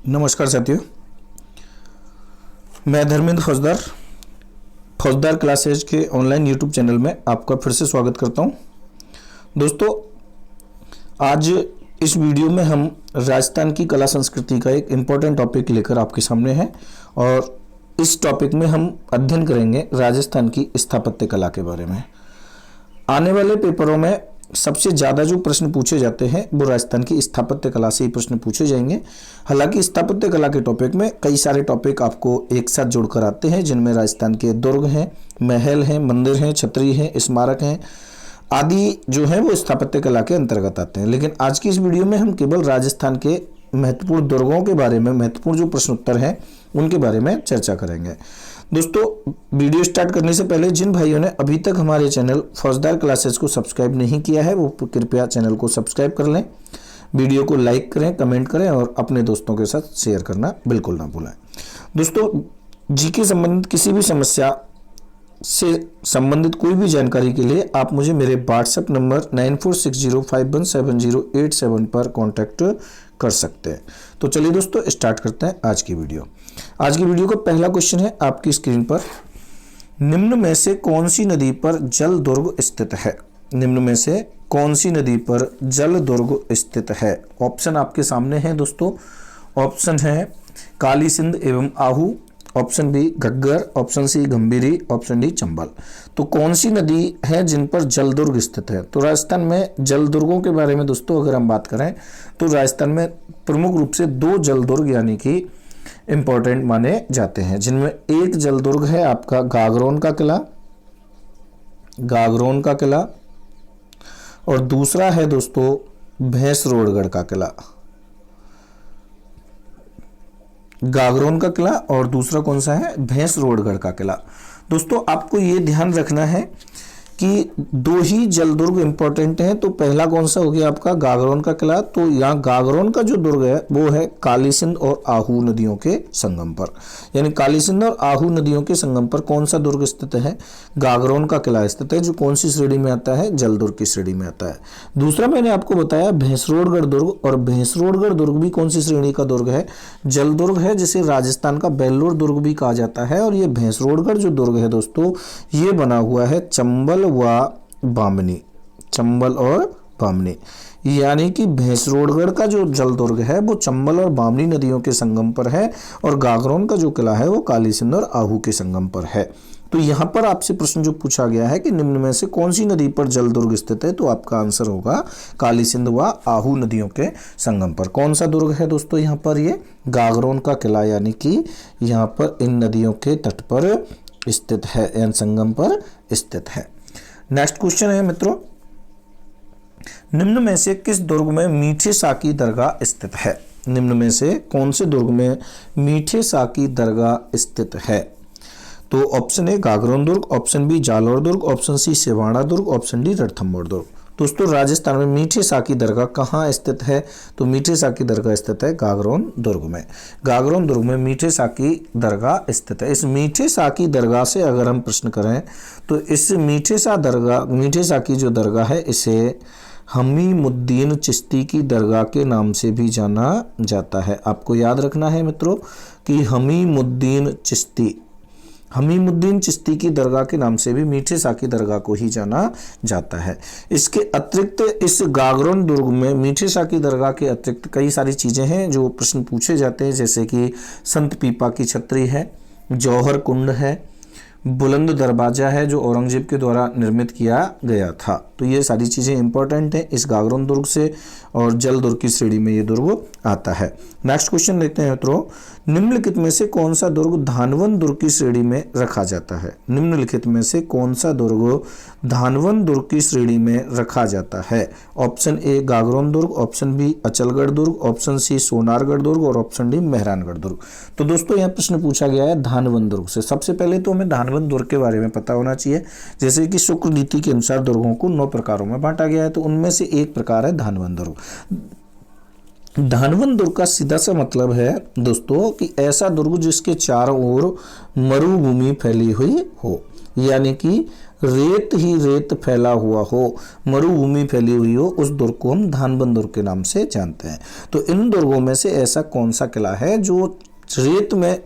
नमस्कार साथियों, मैं धर्मेंद्र फौजदार क्लासेज के ऑनलाइन यूट्यूब चैनल में आपका फिर से स्वागत करता हूं। दोस्तों, आज इस वीडियो में हम राजस्थान की कला संस्कृति का एक इम्पॉर्टेंट टॉपिक लेकर आपके सामने हैं और इस टॉपिक में हम अध्ययन करेंगे राजस्थान की स्थापत्य कला के बारे में। आने वाले पेपरों में सबसे ज़्यादा जो प्रश्न पूछे जाते हैं वो राजस्थान की स्थापत्य कला से ही प्रश्न पूछे जाएंगे। हालांकि स्थापत्य कला के टॉपिक में कई सारे टॉपिक आपको एक साथ जोड़कर आते हैं, जिनमें राजस्थान के दुर्ग हैं, महल हैं, मंदिर हैं, छतरी हैं, स्मारक हैं आदि जो है वो स्थापत्य कला के अंतर्गत आते हैं। लेकिन आज की इस वीडियो में हम केवल राजस्थान के महत्वपूर्ण दुर्गों के बारे में, महत्वपूर्ण जो प्रश्न उत्तर हैं उनके बारे में चर्चा करेंगे। दोस्तों, वीडियो स्टार्ट करने से पहले जिन भाइयों ने अभी तक हमारे चैनल फौजदार क्लासेस को सब्सक्राइब नहीं किया है वो कृपया चैनल को सब्सक्राइब कर लें, वीडियो को लाइक करें, कमेंट करें और अपने दोस्तों के साथ शेयर करना बिल्कुल ना भूलें। दोस्तों, जीके संबंधित किसी भी समस्या से संबंधित कोई भी जानकारी के लिए आप मुझे मेरे व्हाट्सएप नंबर 9460517087 पर कॉन्टैक्ट कर सकते हैं। तो चलिए दोस्तों, स्टार्ट करते हैं आज की वीडियो। आज की वीडियो का पहला क्वेश्चन है आपकी स्क्रीन पर, निम्न में से कौन सी नदी पर जल दुर्ग स्थित है? निम्न में से कौन सी नदी पर जल दुर्ग स्थित है? ऑप्शन आपके सामने है दोस्तों। ऑप्शन है काली सिंध एवं Ahu, option B Ghaggar, option C Gambhiri, option D Chambal. तो कौन सी नदी है जिन पर जल दुर्ग स्थित है? तो राजस्थान में जल दुर्गों के बारे में दोस्तों अगर हम बात करें तो राजस्थान में प्रमुख रूप से दो जल दुर्ग यानी कि इंपॉर्टेंट माने जाते हैं, जिनमें एक जल दुर्ग है आपका गागरोन का किला और दूसरा है दोस्तों भैंसरोडगढ़ का किला। गागरोन का किला और दूसरा कौन सा है? भैंसरोडगढ़ का किला। दोस्तों, आपको ये ध्यान रखना है कि दो ही जल दुर्ग इंपॉर्टेंट हैं। तो पहला कौन सा हो गया आपका? गागरोन का किला। तो यहाँ गागरोन का जो दुर्ग है वो है काली सिंध और आहू नदियों के संगम पर, यानी काली सिंध और आहू नदियों के संगम पर कौन सा दुर्ग स्थित है? गागरोन का किला स्थित है, जो कौन सी श्रेणी में आता है? जल दुर्ग की श्रेणी में आता है। दूसरा मैंने आपको बताया भैंसरोडगढ़ दुर्ग, और भैंसरोडगढ़ दुर्ग भी कौन सी श्रेणी का दुर्ग है? जल दुर्ग है, जिसे राजस्थान का बेल्लोर दुर्ग भी कहा जाता है। और ये भैंसरोडगढ़ जो दुर्ग है दोस्तों, ये बना हुआ है चंबल और बामनी, यानी कि भैंसरोडगढ़ का जो जल दुर्ग है वो चंबल और बामनी नदियों के संगम पर है और गागरोन का जो किला है वो काली सिंध और आहू के संगम पर है। तो यहाँ पर आपसे प्रश्न जो पूछा गया है कि निम्न में से कौन सी नदी पर जल दुर्ग स्थित है, तो आपका आंसर होगा काली सिंध व आहू नदियों के संगम पर। कौन सा दुर्ग है दोस्तों? यहाँ पर ये गागरोन का किला, यानी कि यहाँ पर इन नदियों के तट पर स्थित है, यानी संगम पर स्थित है। नेक्स्ट क्वेश्चन है मित्रों, निम्न में से किस दुर्ग में मीठे शाह की दरगाह स्थित है? निम्न में से कौन से दुर्ग में मीठे शाह की दरगाह स्थित है? तो ऑप्शन ए गागरोन दुर्ग, ऑप्शन बी जालोर दुर्ग, ऑप्शन सी सिवाड़ा दुर्ग, ऑप्शन डी रणथंभौर दुर्ग। दोस्तों, राजस्थान में मीठे शाह की दरगाह कहाँ स्थित है? तो मीठे शाह की दरगाह स्थित है गागरोन दुर्ग में। गागरोन दुर्ग में मीठे शाह की दरगाह स्थित है। इस मीठे शाह की दरगाह से अगर हम प्रश्न करें तो इस मीठे शाह की जो दरगाह है इसे हमीमुद्दीन चिश्ती की दरगाह के नाम से भी जाना जाता है। आपको याद रखना है मित्रों कि हमीमुद्दीन चिश्ती की दरगाह के नाम से भी मीठे शाह की दरगाह को ही जाना जाता है। इसके अतिरिक्त इस गागरोन दुर्ग में मीठे शाह की दरगाह के अतिरिक्त कई सारी चीज़ें हैं जो प्रश्न पूछे जाते हैं, जैसे कि संत पीपा की छतरी है, जौहर कुंड है, बुलंद दरवाजा है जो औरंगजेब के द्वारा निर्मित किया गया था। तो ये सारी चीज़ें इंपॉर्टेंट हैं इस गागरोन दुर्ग से और जल दुर्ग की श्रेणी में ये दुर्ग आता है। नेक्स्ट क्वेश्चन देखते हैं मित्रों, निम्नलिखित में से कौन सा दुर्ग धानवन दुर्ग की श्रेणी में रखा जाता है? निम्नलिखित में से कौन सा दुर्ग धानवन दुर्ग की श्रेणी में रखा जाता है? ऑप्शन ए गागरोन दुर्ग, ऑप्शन बी अचलगढ़ दुर्ग, ऑप्शन सी सोनारगढ़ दुर्ग और ऑप्शन डी मेहरानगढ़ दुर्ग। तो दोस्तों, यहाँ प्रश्न पूछा गया है धानवन दुर्ग से। सबसे पहले तो हमें धानवन दुर्ग के बारे में पता होना चाहिए। जैसे कि शुक्र नीति के अनुसार दुर्गों को 9 प्रकारों में बांटा गया है, तो उनमें से एक प्रकार है धानवन दुर्ग। धानवन दुर्ग का सीधा सा मतलब है दोस्तों कि ऐसा दुर्ग जिसके चारों ओर मरुभूमि फैली हुई हो, यानी कि रेत ही रेत फैला हुआ हो, मरुभूमि फैली हुई हो, उस दुर्ग को हम धानवन दुर्ग के नाम से जानते हैं। तो इन दुर्गों में से ऐसा कौन सा किला है जो रेत में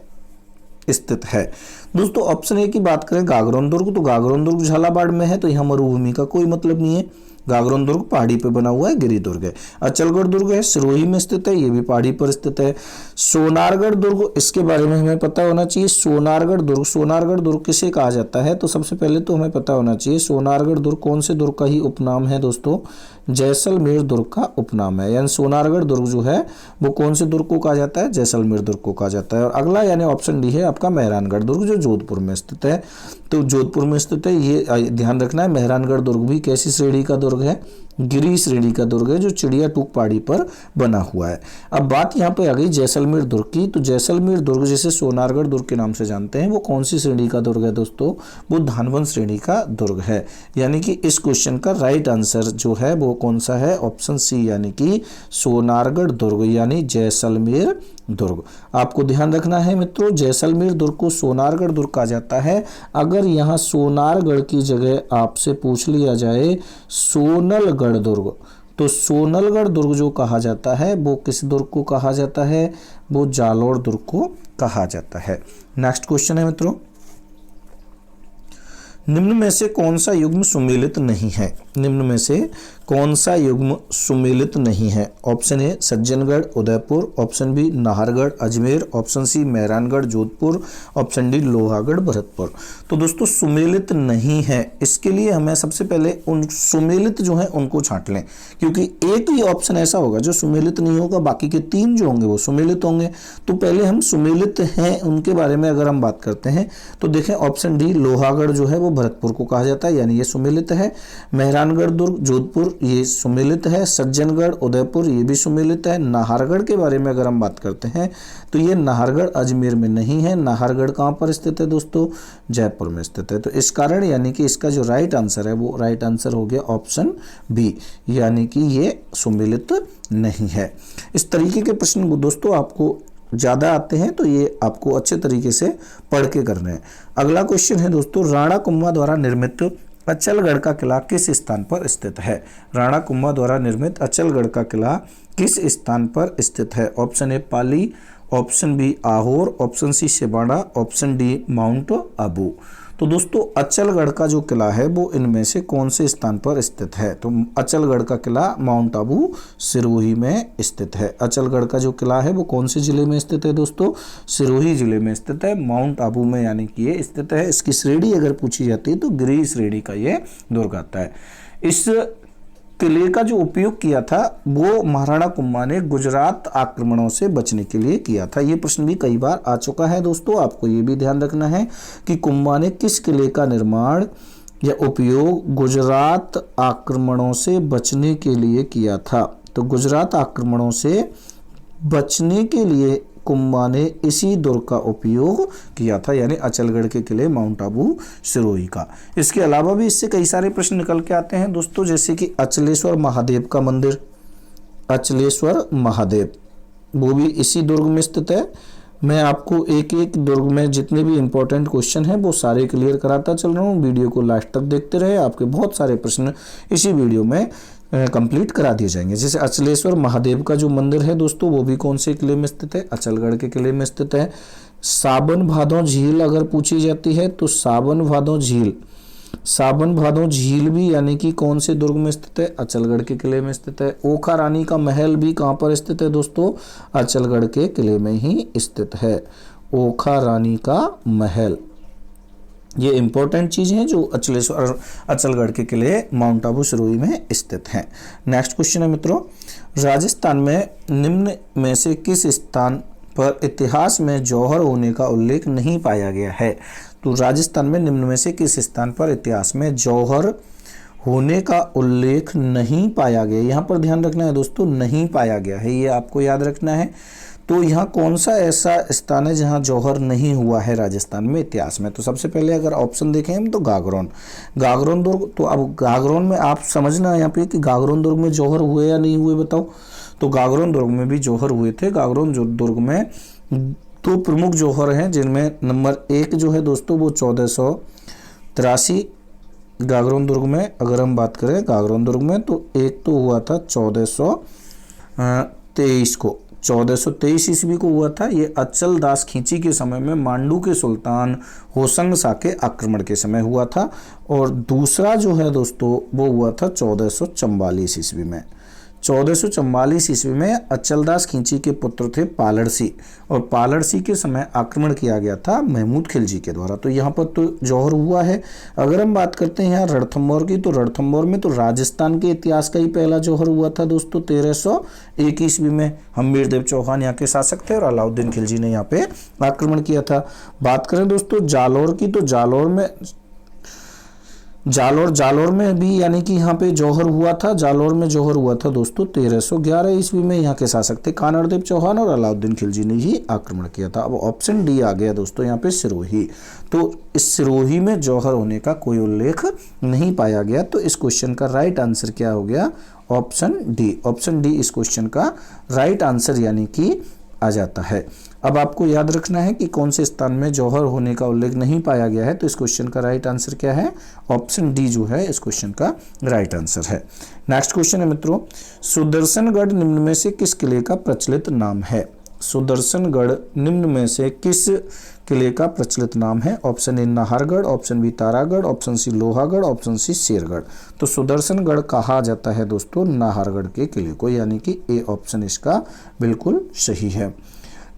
स्थित है? दोस्तों ऑप्शन ए की बात करें गागरोन दुर्ग, तो गागरोन दुर्ग झालावाड़ में है, तो यहाँ मरुभूमि का कोई मतलब नहीं है। गागरोन दुर्ग पहाड़ी पे बना हुआ है, गिरी दुर्ग है। अचलगढ़ दुर्ग है, सिरोही में स्थित है, ये भी पहाड़ी पर स्थित है। सोनारगढ़ दुर्ग, इसके बारे में हमें पता होना चाहिए। सोनारगढ़ दुर्ग, सोनारगढ़ दुर्ग किसे कहा जाता है? तो सबसे पहले तो हमें पता होना चाहिए सोनारगढ़ दुर्ग कौन से दुर्ग का ही उपनाम है दोस्तों? जैसलमेर दुर्ग का उपनाम है। यानी सोनारगढ़ दुर्ग जो है वो कौन से दुर्ग को कहा जाता है? जैसलमेर दुर्ग को कहा जाता है। और अगला यानी ऑप्शन डी है आपका मेहरानगढ़ दुर्ग, जो जोधपुर में स्थित है। तो जोधपुर में स्थित है, ये ध्यान रखना है। मेहरानगढ़ दुर्ग भी कैसी श्रेणी का दुर्ग है? गिरी श्रेणी का दुर्ग है, जो चिड़िया टूक पहाड़ी पर बना हुआ है। अब बात यहाँ पे आ गई जैसलमेर दुर्ग की। तो जैसलमेर दुर्ग जिसे सोनारगढ़ दुर्ग के नाम से जानते हैं, वो कौन सी श्रेणी का दुर्ग है दोस्तों? वो धानवन श्रेणी का दुर्ग है। यानी कि इस क्वेश्चन का राइट आंसर जो है वो कौन सा है? ऑप्शन सी, यानी कि सोनारगढ़ दुर्ग यानी जैसलमेर दुर्ग। आपको ध्यान रखना है मित्रों, जैसलमेर दुर्ग को सोनारगढ़ दुर्ग कहा जाता है। अगर यहाँ सोनारगढ़ की जगह आपसे पूछ लिया जाए सोनलगढ़ दुर्ग, तो सोनलगढ़ दुर्ग जो कहा जाता है वो किस दुर्ग को कहा जाता है? वो जालोर दुर्ग को कहा जाता है। नेक्स्ट क्वेश्चन है मित्रों, निम्न में से कौन सा युग्म सुमेलित नहीं है? निम्न में से कौन सा युग्म सुमेलित नहीं है? Option A Sajjangarh Udaipur, option B Nahargarh Ajmer, option C Mehrangarh Jodhpur, option D Lohagarh Bharatpur. तो दोस्तों सुमेलित नहीं है, इसके लिए हमें सबसे पहले उन सुमेलित जो है उनको छांट लें, क्योंकि एक ही ऑप्शन ऐसा होगा जो सुमेलित नहीं होगा, बाकी के तीन जो होंगे वो सुमेलित होंगे। तो पहले हम सुमेलित हैं उनके बारे में अगर हम बात करते हैं तो देखें ऑप्शन डी लोहागढ़ जो है वो भरतपुर को कहा जाता है, यानी ये सुमेलित है। मेहरानगढ़ दुर्ग जोधपुर ये सुमेलित है। सज्जनगढ़ उदयपुर ये भी सुमेलित है। नाहरगढ़ के बारे में अगर हम बात करते हैं तो ये नाहरगढ़ अजमेर में नहीं है। नाहरगढ़ कहाँ पर स्थित है दोस्तों? जयपुर में स्थित है। तो इस कारण यानी कि इसका जो राइट आंसर है वो राइट आंसर हो गया ऑप्शन बी, यानी कि ये सुमेलित नहीं है। इस तरीके के प्रश्न दोस्तों आपको ज़्यादा आते हैं तो ये आपको अच्छे तरीके से पढ़ के करने हैं। अगला क्वेश्चन है दोस्तों, राणा कुंभा द्वारा निर्मित अचलगढ़ का किला किस स्थान पर स्थित है? राणा कुंभा द्वारा निर्मित अचलगढ़ का किला किस स्थान पर स्थित है? Option A Pali, option B Ahore, option C Sibara, option D Mount Abu. तो दोस्तों अचलगढ़ का जो किला है वो इनमें से कौन से स्थान पर स्थित है? तो अचलगढ़ का किला माउंट आबू सिरोही में स्थित है। अचलगढ़ का जो किला है वो कौन से जिले में स्थित है दोस्तों? सिरोही जिले में स्थित है, माउंट आबू में यानी कि ये स्थित है। इसकी श्रेणी अगर पूछी जाती है तो गिरी श्रेणी का ये दुर्ग आता है। इस किले का जो उपयोग किया था वो महाराणा कुंभा ने गुजरात आक्रमणों से बचने के लिए किया था। ये प्रश्न भी कई बार आ चुका है दोस्तों, आपको ये भी ध्यान रखना है कि कुंभा ने किस किले का निर्माण या उपयोग गुजरात आक्रमणों से बचने के लिए किया था। तो गुजरात आक्रमणों से बचने के लिए कुंभा ने इसी दुर्ग का उपयोग किया था, यानी अचलगढ़ के किले माउंट आबू सिरोही का। इसके अलावा भी इससे कई सारे प्रश्न निकल के आते हैं दोस्तों, जैसे कि अचलेश्वर महादेव का मंदिर, अचलेश्वर महादेव वो भी इसी दुर्ग में स्थित है। मैं आपको एक एक दुर्ग में जितने भी इंपॉर्टेंट क्वेश्चन हैं वो सारे क्लियर कराता चल रहा हूँ। वीडियो को लास्ट तक देखते रहे, आपके बहुत सारे प्रश्न इसी वीडियो में कंप्लीट करा दिए जाएंगे। जैसे अचलेश्वर महादेव का जो मंदिर है दोस्तों वो भी कौन से किले में स्थित है? अचलगढ़ के किले में स्थित है। सावन भादो झील अगर पूछी जाती है तो सावन भादो झील भी यानी कि कौन से दुर्ग में स्थित है? अचलगढ़ के किले में स्थित है। ओखा रानी का महल भी कहाँ पर स्थित है दोस्तों? अचलगढ़ के किले में ही स्थित है, ओखा रानी का महल। ये इंपॉर्टेंट चीज़ है जो अचलेश्वर अचलगढ़ के किले माउंट आबू सिरोही में स्थित हैं। नेक्स्ट क्वेश्चन है मित्रों, राजस्थान में निम्न में से किस स्थान पर इतिहास में जौहर होने का उल्लेख नहीं पाया गया है? तो राजस्थान में निम्न में से किस स्थान पर इतिहास में जौहर होने का उल्लेख नहीं पाया गया? यहाँ पर ध्यान रखना है दोस्तों, नहीं पाया गया है, ये आपको याद रखना है। तो यहाँ कौन सा ऐसा स्थान है जहाँ जौहर नहीं हुआ है राजस्थान में इतिहास में? तो सबसे पहले अगर ऑप्शन देखें हम तो गागरोन दुर्ग। तो अब गागरोन में आप समझना यहाँ पे कि गागरोन दुर्ग में जौहर हुए या नहीं हुए बताओ। तो गागरोन दुर्ग में भी जौहर हुए थे। गागरोन दुर्ग में दो प्रमुख जौहर हैं, जिनमें नंबर 1 जो है दोस्तों वो 1483 गागरोन दुर्ग में, अगर हम बात करें गागरोन दुर्ग में, तो एक तो हुआ था 1423 को, 1423 ईस्वी को हुआ था। ये अचल दास खींची के समय में मांडू के सुल्तान होशंग शाह के आक्रमण के समय हुआ था। और दूसरा जो है दोस्तों वो हुआ था 1444 ईस्वी में। 1444 ईस्वी में अचलदास खींची के पुत्र थे पालड़सी, और पालड़सी के समय आक्रमण किया गया था महमूद खिलजी के द्वारा। तो यहाँ पर तो जौहर हुआ है। अगर हम बात करते हैं यहाँ रणथंभौर की, तो रणथंभौर में तो राजस्थान के इतिहास का ही पहला जौहर हुआ था दोस्तों 1301 ईस्वी में। हम्मीरदेव चौहान यहाँ के शासक थे और अलाउद्दीन खिलजी ने यहाँ पे आक्रमण किया था। बात करें दोस्तों जालौर की, तो जालौर में भी यानी कि यहाँ पे जौहर हुआ था। जालौर में जौहर हुआ था दोस्तों 1311 ईस्वी में। यहाँ के शासक थे कानड़देव चौहान और अलाउद्दीन खिलजी ने ही आक्रमण किया था। अब ऑप्शन डी आ गया दोस्तों यहाँ पे सिरोही। तो इस सिरोही में जौहर होने का कोई उल्लेख नहीं पाया गया। तो इस क्वेश्चन का राइट आंसर क्या हो गया? Option D. ऑप्शन डी इस क्वेश्चन का राइट आंसर यानी कि आ जाता है। अब आपको याद रखना है कि कौन से स्थान में जौहर होने का उल्लेख नहीं पाया गया है। तो इस क्वेश्चन का राइट आंसर क्या है? ऑप्शन डी जो है इस क्वेश्चन का राइट आंसर है। नेक्स्ट क्वेश्चन है मित्रों, सुदर्शनगढ़ निम्न में से किस किले का प्रचलित नाम है? सुदर्शनगढ़ निम्न में से किस किले का प्रचलित नाम है? Option A Nahargarh, option B Taragarh, option C Lohagarh, option C Shergarh. तो सुदर्शनगढ़ कहा जाता है दोस्तों नाहरगढ़ के किले को, यानी कि ए ऑप्शन इसका बिल्कुल सही है।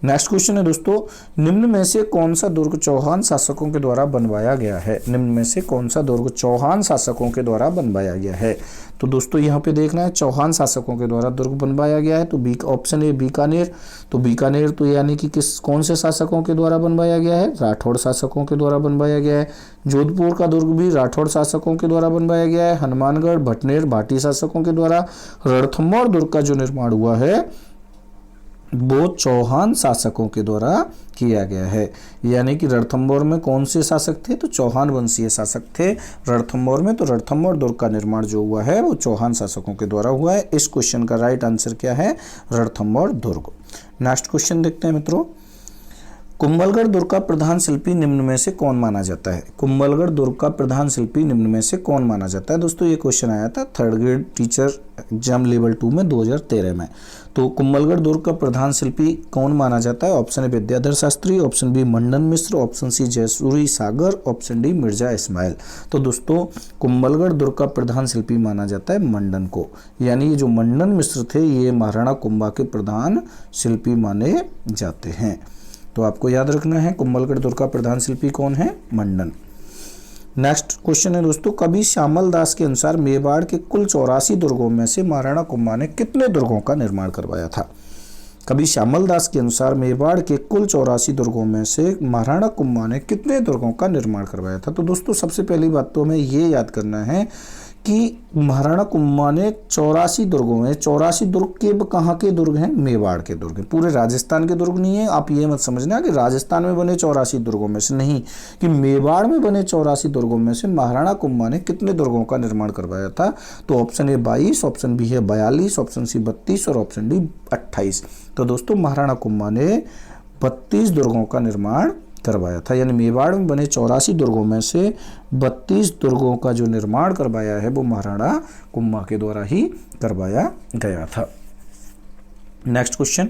नेक्स्ट क्वेश्चन है दोस्तों, निम्न में से कौन सा दुर्ग चौहान शासकों के द्वारा बनवाया गया है? निम्न में से कौन सा दुर्ग चौहान शासकों के द्वारा बनवाया गया है? तो दोस्तों यहाँ पे देखना है चौहान शासकों के द्वारा दुर्ग बनवाया गया है। तो बी ऑप्शन ए बीकानेर। तो बीकानेर तो यानी कि कौन से शासकों के द्वारा बनवाया गया है? राठौड़ शासकों के द्वारा बनवाया गया है। जोधपुर का दुर्ग भी राठौड़ शासकों के द्वारा बनवाया गया है। हनुमानगढ़ भटनेर भाटी शासकों के द्वारा। रणथंभौर दुर्ग का जो निर्माण हुआ है वो चौहान शासकों के द्वारा किया गया है। यानी कि रणथंभौर में कौन से शासक थे? तो चौहान वंशीय शासक थे रणथंभौर में। तो रणथंभौर दुर्ग का निर्माण जो हुआ है वो चौहान शासकों के द्वारा हुआ है। इस क्वेश्चन का राइट आंसर क्या है? रणथंभौर दुर्ग। नेक्स्ट क्वेश्चन देखते हैं मित्रों, कुंभलगढ़ दुर्ग का प्रधान शिल्पी निम्न में से कौन माना जाता है? कुंभलगढ़ दुर्ग का प्रधान शिल्पी निम्न में से कौन माना जाता है? दोस्तों ये क्वेश्चन आया था 3rd grade teacher exam level 2 में 2013 में। तो कुंभलगढ़ दुर्ग का प्रधान शिल्पी कौन माना जाता है? Option A Vidyadhar Shastri, option B Mandan Mishra, option C Jayasuri Sagar, option D Mirza Ismail. तो दोस्तों कुंभलगढ़ दुर्ग का प्रधान शिल्पी माना जाता है मंडन को, यानी ये जो मंडन मिश्र थे ये महाराणा कुंभा के प्रधान शिल्पी माने जाते हैं। तो आपको याद रखना है कुंभलगढ़ दुर्ग का प्रधान शिल्पी कौन है? मंडन। नेक्स्ट क्वेश्चन है दोस्तों, कवि श्यामल दास के अनुसार मेवाड़ के कुल 84 दुर्गों में से महाराणा कुंभा ने कितने दुर्गों का निर्माण करवाया था? कवि श्यामल दास के अनुसार मेवाड़ के कुल 84 दुर्गों में से महाराणा कुंभा ने कितने दुर्गों का निर्माण करवाया था? तो दोस्तों सबसे पहली बात तो हमें ये याद करना है कि महाराणा कुंभा ने 84 दुर्गों में, 84 दुर्ग के कहाँ के दुर्ग हैं? मेवाड़ के दुर्ग हैं। पूरे राजस्थान के दुर्ग नहीं है। आप ये मत समझना कि राजस्थान में बने 84 दुर्गों में से, नहीं, कि मेवाड़ में बने 84 दुर्गों में से महाराणा कुंभा ने कितने दुर्गों का निर्माण करवाया था? तो ऑप्शन ए 22, ऑप्शन बी है 42, ऑप्शन सी 32 और ऑप्शन डी 28। तो दोस्तों महाराणा कुंभा ने 32 दुर्गों का निर्माण करवाया था। यानी मेवाड़ में बने 84 दुर्गों में से 32 दुर्गों का जो निर्माण करवाया है वो महाराणा कुंभा के द्वारा ही करवाया गया था। नेक्स्ट क्वेश्चन,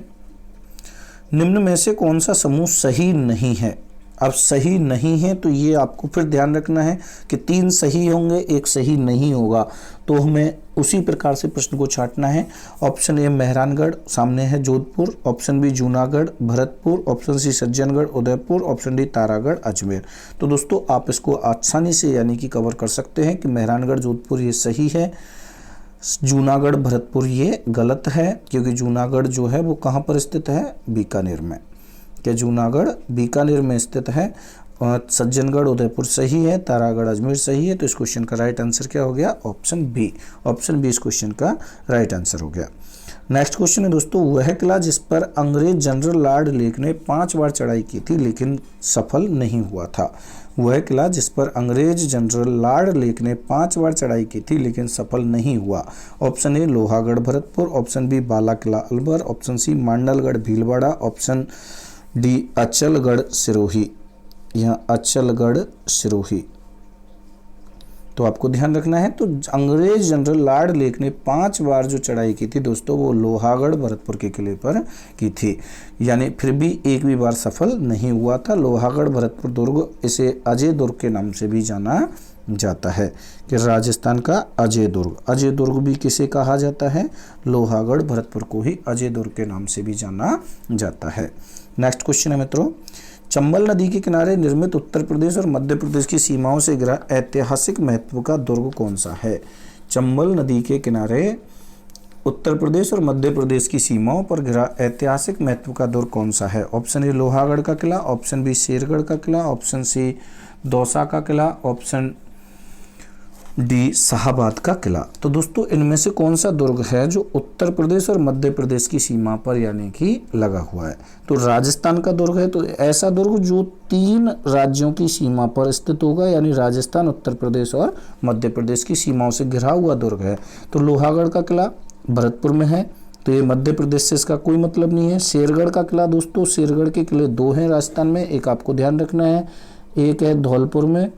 निम्न में से कौन सा समूह सही नहीं है? अब सही नहीं है तो ये आपको फिर ध्यान रखना है कि 3 सही होंगे, 1 सही नहीं होगा। तो हमें उसी प्रकार से प्रश्न को छांटना है। ऑप्शन ए मेहरानगढ़, सामने है Jodhpur, option B Junagarh Bharatpur, option C Sajjangarh Udaipur, option D Taragarh Ajmer. तो दोस्तों आप इसको आसानी से यानी कि कवर कर सकते हैं कि मेहरानगढ़ जोधपुर ये सही है, जूनागढ़ भरतपुर ये गलत है, क्योंकि जूनागढ़ जो है वो कहाँ पर स्थित है? बीकानेर में। क्या जूनागढ़ बीकानेर में स्थित है। सज्जनगढ़ उदयपुर सही है, तारागढ़ अजमेर सही है। तो इस क्वेश्चन का राइट आंसर क्या हो गया? Option B. ऑप्शन बी इस क्वेश्चन का राइट आंसर हो गया। नेक्स्ट क्वेश्चन है दोस्तों, वह किला जिस पर अंग्रेज जनरल लॉर्ड लेक ने 5 बार चढ़ाई की थी लेकिन सफल नहीं हुआ था। वह किला जिस पर अंग्रेज जनरल लॉर्ड लेक ने 5 बार चढ़ाई की थी लेकिन सफल नहीं हुआ। Option A Lohagarh Bharatpur, option B Bala Qila Alwar, option C Mandalgarh Bhilwara, option D Achalgarh Sirohi. यहाँ अचलगढ़ सिरोही। तो आपको ध्यान रखना है। तो अंग्रेज जनरल लॉर्ड लेक ने 5 बार जो चढ़ाई की थी दोस्तों वो लोहागढ़ भरतपुर के किले पर की थी, यानी फिर भी एक भी बार सफल नहीं हुआ था। लोहागढ़ भरतपुर दुर्ग, इसे अजय दुर्ग के नाम से भी जाना जाता है कि राजस्थान का अजय दुर्ग। अजय दुर्ग भी किसे कहा जाता है? लोहागढ़ भरतपुर को ही अजय दुर्ग के नाम से भी जाना जाता है। नेक्स्ट क्वेश्चन है मित्रों, चंबल नदी के किनारे निर्मित उत्तर प्रदेश और मध्य प्रदेश की सीमाओं से घिरा ऐतिहासिक महत्व का दुर्ग कौन सा है? चंबल नदी के किनारे उत्तर प्रदेश और मध्य प्रदेश की सीमाओं पर घिरा ऐतिहासिक महत्व का दुर्ग कौन सा है? ऑप्शन ए लोहागढ़ का किला, ऑप्शन बी शेरगढ़ का किला, ऑप्शन सी दौसा का किला, ऑप्शन डी शाहाबाद का किला। तो दोस्तों इनमें से कौन सा दुर्ग है जो उत्तर प्रदेश और मध्य प्रदेश की सीमा पर यानी कि लगा हुआ है? तो राजस्थान का दुर्ग है। तो ऐसा दुर्ग जो 3 राज्यों की सीमा पर स्थित होगा, यानी राजस्थान, उत्तर प्रदेश और मध्य प्रदेश की सीमाओं से घिरा हुआ दुर्ग है। तो लोहागढ़ का किला भरतपुर में है, तो ये मध्य प्रदेश से इसका कोई मतलब नहीं है। शेरगढ़ का किला दोस्तों, शेरगढ़ के किले 2 हैं राजस्थान में, एक आपको ध्यान रखना है, एक है धौलपुर में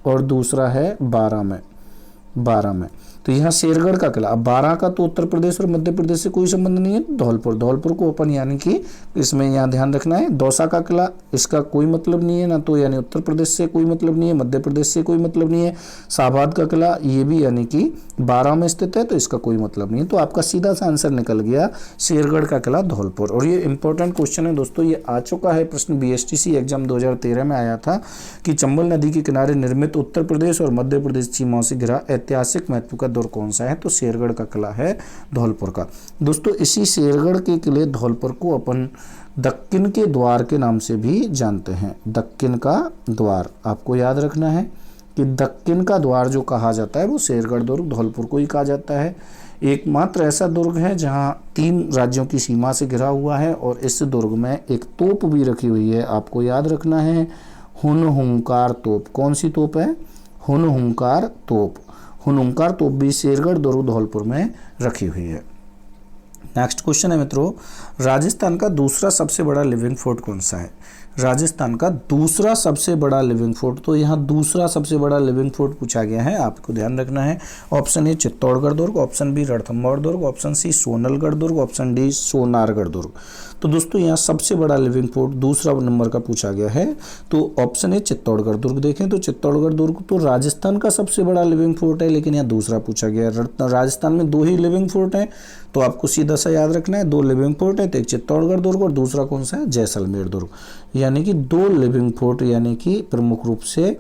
और दूसरा है बारां में। तो यहाँ शेरगढ़ का किला, अब बारां का तो उत्तर प्रदेश और मध्य प्रदेश से कोई संबंध नहीं है। धौलपुर को अपन यानी कि इसमें यहाँ ध्यान रखना है। दौसा का किला, इसका कोई मतलब नहीं है ना, तो यानी उत्तर प्रदेश से कोई मतलब नहीं है, मध्य प्रदेश से कोई मतलब नहीं है। शाहाबाद का किला ये भी यानी कि बारां में स्थित है, तो इसका कोई मतलब नहीं है। तो आपका सीधा सा आंसर निकल गया शेरगढ़ का किला धौलपुर। और ये इंपॉर्टेंट क्वेश्चन है दोस्तों, ये आ चुका है प्रश्न, BSTC एग्जाम 2013 में आया था कि चंबल नदी के किनारे निर्मित उत्तर प्रदेश और मध्य प्रदेश सीमाओं से घिरा ऐतिहासिक महत्व का दुर्ग कौन सा है? तो शेरगढ़ का किला है धौलपुर का। दोस्तों इसी शेरगढ़ के किले धौलपुर को अपन दक्कन के द्वार के नाम से भी जानते हैं। दक्कन का द्वार आपको याद रखना है कि दक्कन का द्वार जो कहा जाता है वो शेरगढ़ दुर्ग धौलपुर को ही कहा जाता है। एकमात्र ऐसा दुर्ग है जहां 3 राज्यों की सीमा से घिरा हुआ है और इस दुर्ग में एक तोप भी रखी हुई है, आपको याद रखना है, हुनहुंकार तोप। कौन सी तोप है? हुनहुंकार तोप। हुनहुंकार तोप भी शेरगढ़ दुर्ग धौलपुर में रखी हुई है। नेक्स्ट क्वेश्चन है मित्रों, राजस्थान का दूसरा सबसे बड़ा लिविंग फोर्ट कौन सा है? राजस्थान का दूसरा सबसे बड़ा लिविंग फोर्ट, तो यहाँ दूसरा सबसे बड़ा लिविंग फोर्ट पूछा गया है, आपको ध्यान रखना है। ऑप्शन ए चित्तौड़गढ़ दुर्ग, ऑप्शन बी रणथंभौर दुर्ग, ऑप्शन सी सोनलगढ़ दुर्ग, ऑप्शन डी सोनारगढ़ दुर्ग। तो दोस्तों यहाँ सबसे बड़ा लिविंग फोर्ट दूसरा नंबर का पूछा गया है, तो ऑप्शन ए चित्तौड़गढ़ दुर्ग। देखें तो चित्तौड़गढ़ दुर्ग तो राजस्थान का सबसे बड़ा लिविंग फोर्ट है, लेकिन यहाँ दूसरा पूछा गया है। राजस्थान में 2 ही लिविंग फोर्ट हैं, तो आपको सीधा सा याद रखना है 2 लिविंग फोर्ट है, तो एक चित्तौड़गढ़ दुर्ग और दूसरा कौन सा है? जैसलमेर दुर्ग। यानी कि 2 लिविंग फोर्ट यानी कि प्रमुख रूप से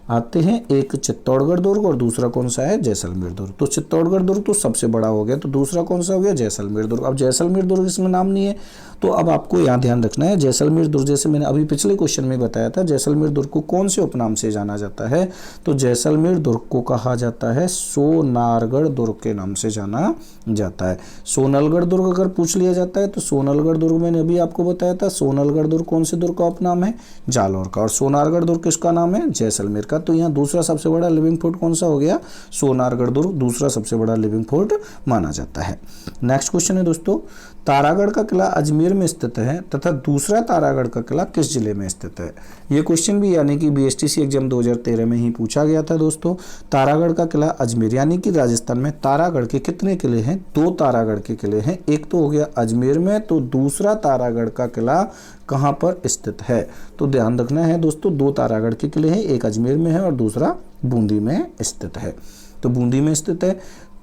आते हैं, एक चित्तौड़गढ़ दुर्ग और दूसरा कौन सा है? जैसलमेर दुर्ग। तो चित्तौड़गढ़ दुर्ग तो सबसे बड़ा हो गया, तो दूसरा कौन सा हो गया? जैसलमेर दुर्ग। अब जैसलमेर दुर्ग इसमें नाम नहीं है, तो अब आपको यहाँ ध्यान रखना है जैसलमेर दुर्ग, जैसे मैंने अभी पिछले क्वेश्चन में बताया था, जैसलमेर दुर्ग को कौन से उपनाम से जाना जाता है? तो जैसलमेर दुर्ग को कहा जाता है सोनारगढ़ दुर्ग के नाम से जाना जाता है। सोनलगढ़ दुर्ग अगर पूछ लिया जाता है तो सोनलगढ़ दुर्ग मैंने अभी आपको बताया था, सोनलगढ़ दुर्ग कौन से दुर्ग का उपनाम है? जालौर का। और सोनारगढ़ दुर्ग किसका नाम है? जैसलमेर का। तो यहाँ दूसरा सबसे बड़ा लिविंग फोर्ट कौन सा हो गया? सोनारगढ़ दुर्ग दूसरा सबसे बड़ा लिविंग फोर्ट माना जाता है। नेक्स्ट क्वेश्चन है दोस्तों, तारागढ़ का किला अजमेर में स्थित है तथा दूसरा तारागढ़ का किला किस जिले में स्थित है? ये क्वेश्चन भी यानी कि BSTC एग्जाम 2013 में ही पूछा गया था दोस्तों। तारागढ़ का किला अजमेर यानी कि राजस्थान में तारागढ़ के कितने किले हैं? 2 तारागढ़ के किले हैं, एक तो हो गया अजमेर में, तो दूसरा तारागढ़ का किला कहाँ पर स्थित है? तो ध्यान रखना है दोस्तों, 2 तारागढ़ के किले हैं, एक अजमेर में है और दूसरा बूंदी में स्थित है। तो बूंदी में स्थित है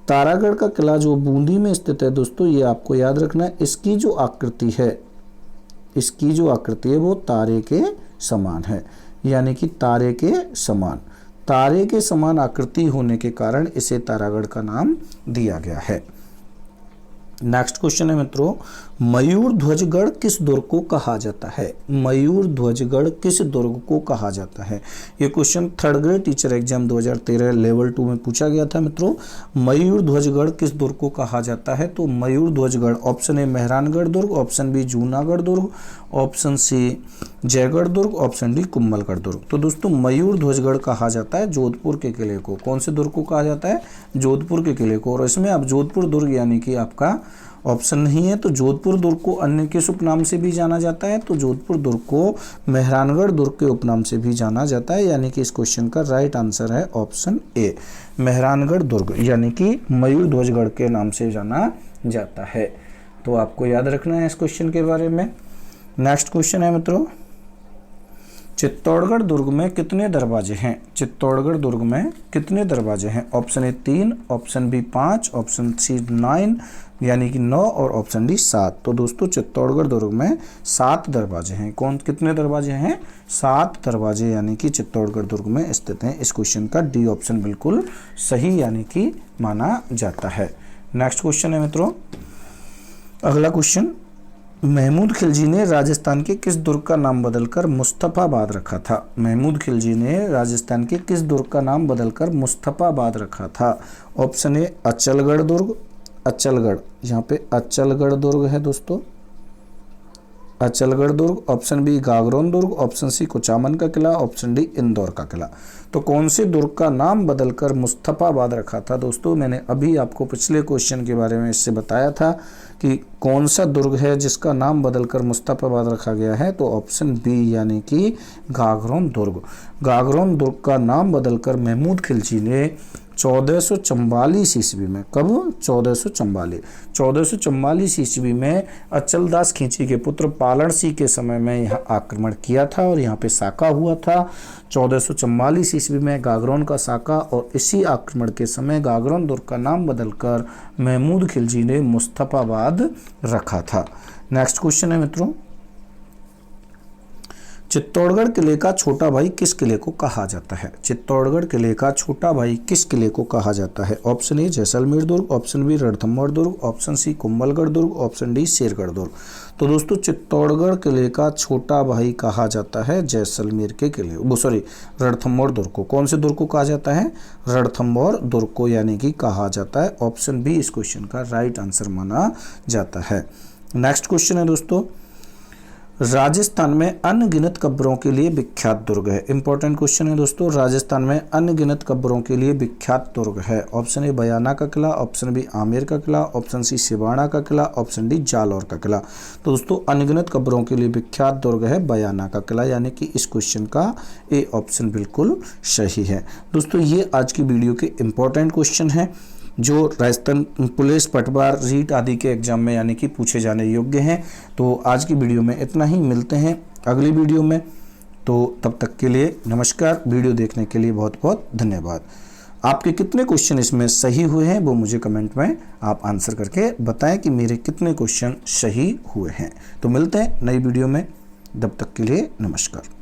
तारागढ़ का किला, जो बूंदी में स्थित है दोस्तों, ये आपको याद रखना है। इसकी जो आकृति है वो तारे के समान है, यानी कि तारे के समान आकृति होने के कारण इसे तारागढ़ का नाम दिया गया है। नेक्स्ट क्वेश्चन है मित्रों, मयूर ध्वजगढ़ किस दुर्ग को कहा जाता है? मयूर ध्वजगढ़ किस दुर्ग को कहा जाता है? ये question third grade teacher exam 2013 level 2 में पूछा गया था मित्रों। मयूर ध्वजगढ़ किस दुर्ग को कहा जाता है? तो मयूर ध्वजगढ़ ऑप्शन ए मेहरानगढ़ दुर्ग, ऑप्शन बी जूनागढ़ दुर्ग, ऑप्शन सी जयगढ़ दुर्ग, ऑप्शन डी कुंभलगढ़ दुर्ग। तो दोस्तों मयूर ध्वजगढ़ कहा जाता है जोधपुर के किले को। कौन से दुर्ग को कहा जाता है? जोधपुर के किले को। और इसमें अब जोधपुर दुर्ग यानी कि आपका ऑप्शन नहीं है, तो जोधपुर दुर्ग को अन्य किस उपनाम से भी जाना जाता है? तो जोधपुर दुर्ग को मेहरानगढ़ दुर्ग के उपनाम से भी जाना जाता है, यानी कि इस क्वेश्चन का राइट आंसर है ऑप्शन ए मेहरानगढ़ दुर्ग, यानी कि मयूर ध्वजगढ़ के नाम से जाना जाता है। तो आपको याद रखना है इस क्वेश्चन के बारे में। नेक्स्ट क्वेश्चन है मित्रों, चित्तौड़गढ़ दुर्ग में कितने दरवाजे हैं? चित्तौड़गढ़ दुर्ग में कितने दरवाजे हैं? Option A 3, option B 5, option C 9 यानी कि 9 और ऑप्शन डी 7। तो दोस्तों चित्तौड़गढ़ दुर्ग में 7 दरवाजे हैं। कितने दरवाजे हैं? 7 दरवाजे यानी कि चित्तौड़गढ़ दुर्ग में स्थित हैं। इस क्वेश्चन का डी ऑप्शन बिल्कुल सही यानी कि माना जाता है। नेक्स्ट क्वेश्चन है मित्रों, अगला क्वेश्चन, महमूद खिलजी ने राजस्थान के किस दुर्ग का नाम बदलकर मुस्तफाबाद रखा था? महमूद खिलजी ने राजस्थान के किस दुर्ग का नाम बदलकर मुस्तफाबाद रखा था? ऑप्शन ए अचलगढ़ दुर्ग, अचलगढ़, यहाँ पे अचलगढ़ दुर्ग है दोस्तों, अचलगढ़ दुर्ग, ऑप्शन बी गागरोन दुर्ग, ऑप्शन सी कुचामन का किला, ऑप्शन डी इंदौर का किला। तो कौन से दुर्ग का नाम बदलकर मुस्तफाबाद रखा था? दोस्तों मैंने अभी आपको पिछले क्वेश्चन के बारे में इससे बताया था कि कौन सा दुर्ग है जिसका नाम बदलकर मुस्तफाबाद रखा गया है। तो ऑप्शन बी यानी कि गागरोन दुर्ग। गागरोन दुर्ग का नाम बदलकर महमूद खिलजी ने 1444 ईस्वी में, कब? 1444 ईस्वी में अचलदास खींची के पुत्र पालण सिंह के समय में यहाँ आक्रमण किया था और यहाँ पे साका हुआ था 1444 ईस्वी में गागरोन का साका। और इसी आक्रमण के समय गागरोन दुर्ग का नाम बदलकर महमूद खिलजी ने मुस्तफाबाद रखा था। नेक्स्ट क्वेश्चन है मित्रों, चित्तौड़गढ़ किले का छोटा भाई किस किले को कहा जाता है? चित्तौड़गढ़ किले का छोटा भाई किस किले को कहा जाता है? ऑप्शन ए जैसलमेर दुर्ग, ऑप्शन बी रणथंभौर दुर्ग, ऑप्शन सी कुंभलगढ़ दुर्ग, ऑप्शन डी शेरगढ़ दुर्ग। तो दोस्तों चित्तौड़गढ़ किले का छोटा भाई कहा जाता है जैसलमेर के किले, रणथंभौर दुर्ग को। कौन से दुर्ग को कहा जाता है? रणथंभौर दुर्ग को यानी कि कहा जाता है। ऑप्शन बी इस क्वेश्चन का राइट आंसर माना जाता है। नेक्स्ट क्वेश्चन है दोस्तों, राजस्थान में अनगिनत कब्रों के लिए विख्यात दुर्ग है। इंपॉर्टेंट क्वेश्चन है दोस्तों, राजस्थान में अनगिनत कब्रों के लिए विख्यात दुर्ग है। ऑप्शन ए बयाना का किला, ऑप्शन बी आमेर का किला, ऑप्शन सी सिवाना का किला, ऑप्शन डी जालौर का किला। तो दोस्तों अनगिनत कब्रों के लिए विख्यात दुर्ग है बयाना का किला, यानी कि इस क्वेश्चन का ए ऑप्शन बिल्कुल सही है। दोस्तों ये आज की वीडियो के इंपॉर्टेंट क्वेश्चन हैं जो राजस्थान पुलिस, पटवार, रीट आदि के एग्जाम में यानी कि पूछे जाने योग्य हैं। तो आज की वीडियो में इतना ही, मिलते हैं अगली वीडियो में। तो तब तक के लिए नमस्कार। वीडियो देखने के लिए बहुत बहुत धन्यवाद। आपके कितने क्वेश्चन इसमें सही हुए हैं वो मुझे कमेंट में आप आंसर करके बताएं कि मेरे कितने क्वेश्चन सही हुए हैं। तो मिलते हैं नई वीडियो में, तब तक के लिए नमस्कार।